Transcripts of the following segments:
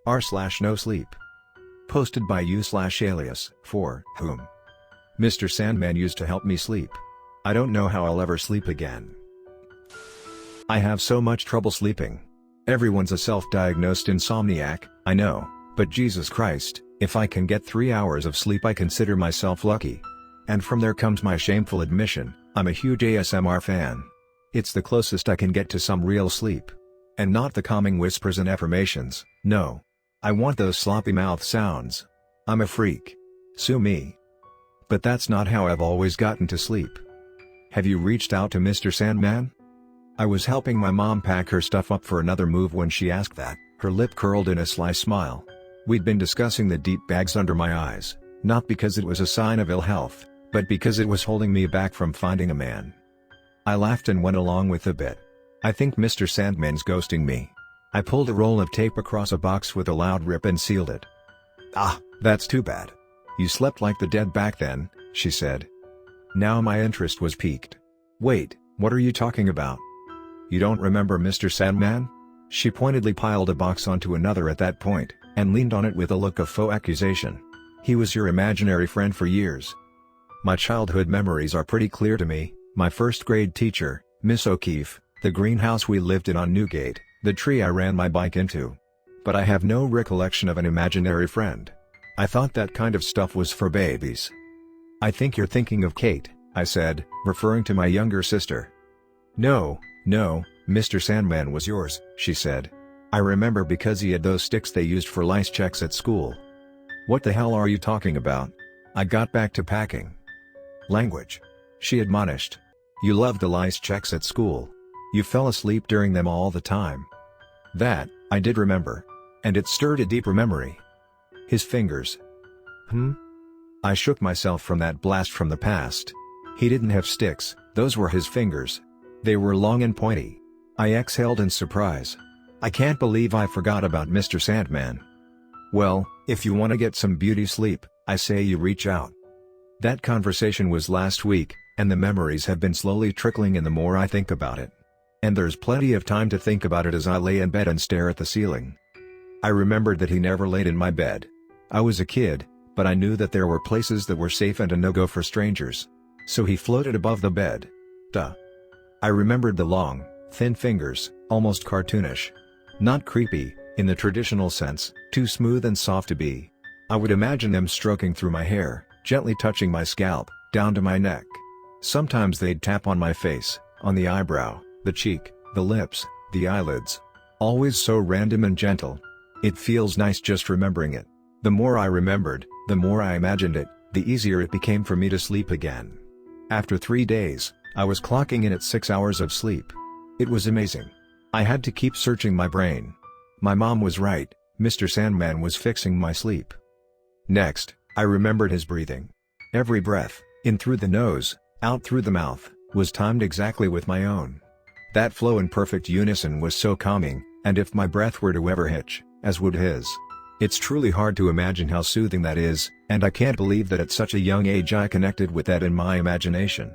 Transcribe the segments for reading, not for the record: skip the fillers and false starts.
r/NoSleep. Posted by you/AliasForWhom. Mr. Sandman used to help me sleep. I don't know how I'll ever sleep again. I have so much trouble sleeping. Everyone's a self-diagnosed insomniac, I know, but Jesus Christ, if I can get 3 hours of sleep I consider myself lucky. And from there comes my shameful admission, I'm a huge ASMR fan. It's the closest I can get to some real sleep. And not the calming whispers and affirmations, no. I want those sloppy mouth sounds. I'm a freak. Sue me. But that's not how I've always gotten to sleep. Have you reached out to Mr. Sandman? I was helping my mom pack her stuff up for another move when she asked that, her lip curled in a sly smile. We'd been discussing the deep bags under my eyes, not because it was a sign of ill health, but because it was holding me back from finding a man. I laughed and went along with the bit. I think Mr. Sandman's ghosting me. I pulled a roll of tape across a box with a loud rip and sealed it. Ah, that's too bad. You slept like the dead back then, she said. Now my interest was piqued. Wait, what are you talking about? You don't remember Mr. Sandman? She pointedly piled a box onto another at that point, and leaned on it with a look of faux accusation. He was your imaginary friend for years. My childhood memories are pretty clear to me, my first grade teacher, Miss O'Keefe, the greenhouse we lived in on Newgate, the tree I ran my bike into. But I have no recollection of an imaginary friend. I thought that kind of stuff was for babies. I think you're thinking of Kate, I said, referring to my younger sister. No, Mr. Sandman was yours, she said. I remember because he had those sticks they used for lice checks at school. What the hell are you talking about? I got back to packing. Language. She admonished. You loved the lice checks at school. You fell asleep during them all the time. That, I did remember. And it stirred a deeper memory. His fingers. I shook myself from that blast from the past. He didn't have sticks, those were his fingers. They were long and pointy. I exhaled in surprise. I can't believe I forgot about Mr. Sandman. Well, if you want to get some beauty sleep, I say you reach out. That conversation was last week, and the memories have been slowly trickling in the more I think about it. And there's plenty of time to think about it as I lay in bed and stare at the ceiling. I remembered that he never laid in my bed. I was a kid, but I knew that there were places that were safe and a no-go for strangers. So he floated above the bed. Duh. I remembered the long, thin fingers, almost cartoonish. Not creepy, in the traditional sense, too smooth and soft to be. I would imagine them stroking through my hair, gently touching my scalp, down to my neck. Sometimes they'd tap on my face, on the eyebrow, the cheek, the lips, the eyelids. Always so random and gentle. It feels nice just remembering it. The more I remembered, the more I imagined it, the easier it became for me to sleep again. After 3 days, I was clocking in at 6 hours of sleep. It was amazing. I had to keep searching my brain. My mom was right, Mr. Sandman was fixing my sleep. Next, I remembered his breathing. Every breath, in through the nose, out through the mouth, was timed exactly with my own. That flow in perfect unison was so calming, and if my breath were to ever hitch, as would his. It's truly hard to imagine how soothing that is, and I can't believe that at such a young age I connected with that in my imagination.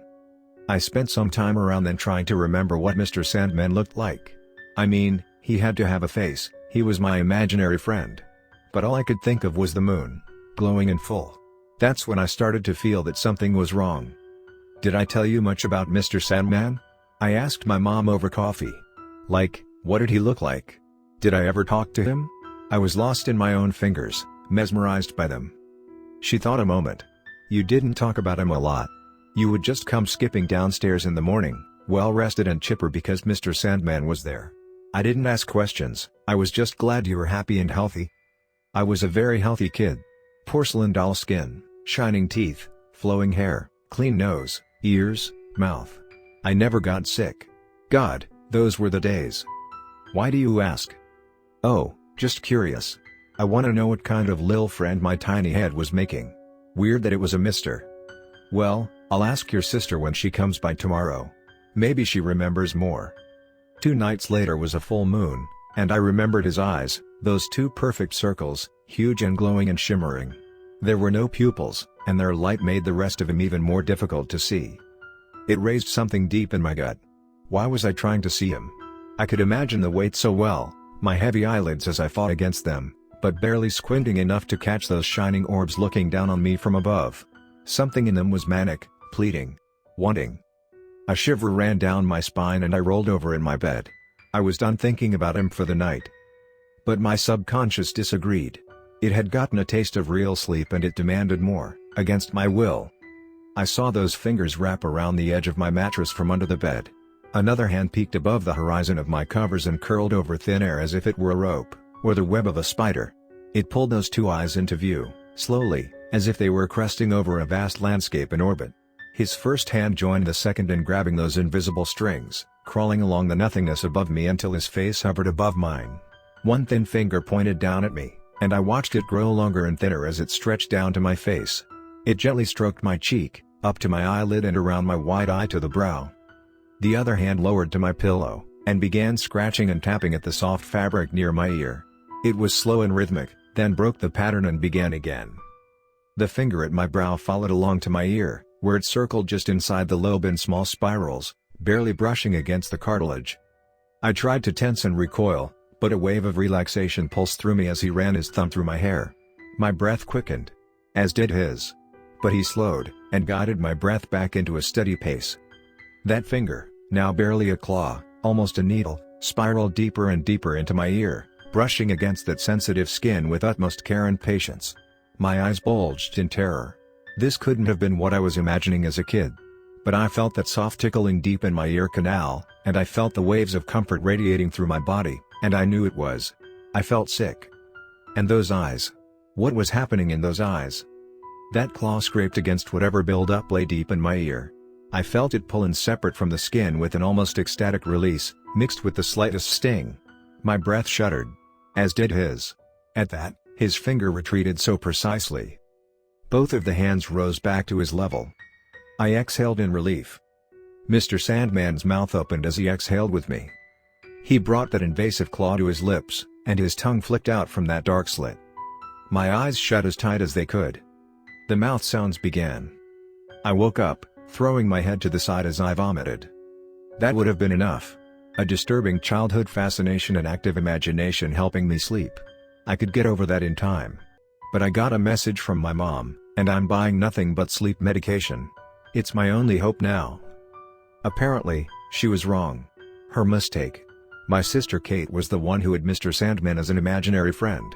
I spent some time around then trying to remember what Mr. Sandman looked like. I mean, he had to have a face, he was my imaginary friend. But all I could think of was the moon, glowing in full. That's when I started to feel that something was wrong. Did I tell you much about Mr. Sandman? I asked my mom over coffee. Like, what did he look like? Did I ever talk to him? I was lost in my own fingers, mesmerized by them. She thought a moment. You didn't talk about him a lot. You would just come skipping downstairs in the morning, well rested and chipper because Mr. Sandman was there. I didn't ask questions, I was just glad you were happy and healthy. I was a very healthy kid. Porcelain doll skin, shining teeth, flowing hair, clean nose, ears, mouth. I never got sick. God, those were the days. Why do you ask? Oh, just curious. I want to know what kind of lil friend my tiny head was making. Weird that it was a mister. Well, I'll ask your sister when she comes by tomorrow. Maybe she remembers more. 2 nights later was a full moon, and I remembered his eyes, those 2 perfect circles, huge and glowing and shimmering. There were no pupils, and their light made the rest of him even more difficult to see. It raised something deep in my gut. Why was I trying to see him? I could imagine the weight so well, my heavy eyelids as I fought against them, but barely squinting enough to catch those shining orbs looking down on me from above. Something in them was manic, pleading, wanting. A shiver ran down my spine and I rolled over in my bed. I was done thinking about him for the night. But my subconscious disagreed. It had gotten a taste of real sleep and it demanded more, against my will. I saw those fingers wrap around the edge of my mattress from under the bed. Another hand peeked above the horizon of my covers and curled over thin air as if it were a rope, or the web of a spider. It pulled those two eyes into view, slowly, as if they were cresting over a vast landscape in orbit. His first hand joined the second in grabbing those invisible strings, crawling along the nothingness above me until his face hovered above mine. One thin finger pointed down at me, and I watched it grow longer and thinner as it stretched down to my face. It gently stroked my cheek, up to my eyelid and around my wide eye to the brow. The other hand lowered to my pillow, and began scratching and tapping at the soft fabric near my ear. It was slow and rhythmic, then broke the pattern and began again. The finger at my brow followed along to my ear, where it circled just inside the lobe in small spirals, barely brushing against the cartilage. I tried to tense and recoil, but a wave of relaxation pulsed through me as he ran his thumb through my hair. My breath quickened, as did his. But he slowed, and guided my breath back into a steady pace. That finger, now barely a claw, almost a needle, spiraled deeper and deeper into my ear, brushing against that sensitive skin with utmost care and patience. My eyes bulged in terror. This couldn't have been what I was imagining as a kid. But I felt that soft tickling deep in my ear canal, and I felt the waves of comfort radiating through my body, and I knew it was. I felt sick. And those eyes. What was happening in those eyes? That claw scraped against whatever buildup lay deep in my ear. I felt it pulling separate from the skin with an almost ecstatic release, mixed with the slightest sting. My breath shuddered. As did his. At that, his finger retreated so precisely. Both of the hands rose back to his level. I exhaled in relief. Mr. Sandman's mouth opened as he exhaled with me. He brought that invasive claw to his lips, and his tongue flicked out from that dark slit. My eyes shut as tight as they could. The mouth sounds began. I woke up, throwing my head to the side as I vomited. That would have been enough. A disturbing childhood fascination and active imagination helping me sleep. I could get over that in time. But I got a message from my mom, and I'm buying nothing but sleep medication. It's my only hope now. Apparently, she was wrong. Her mistake. My sister Kate was the one who had Mr. Sandman as an imaginary friend.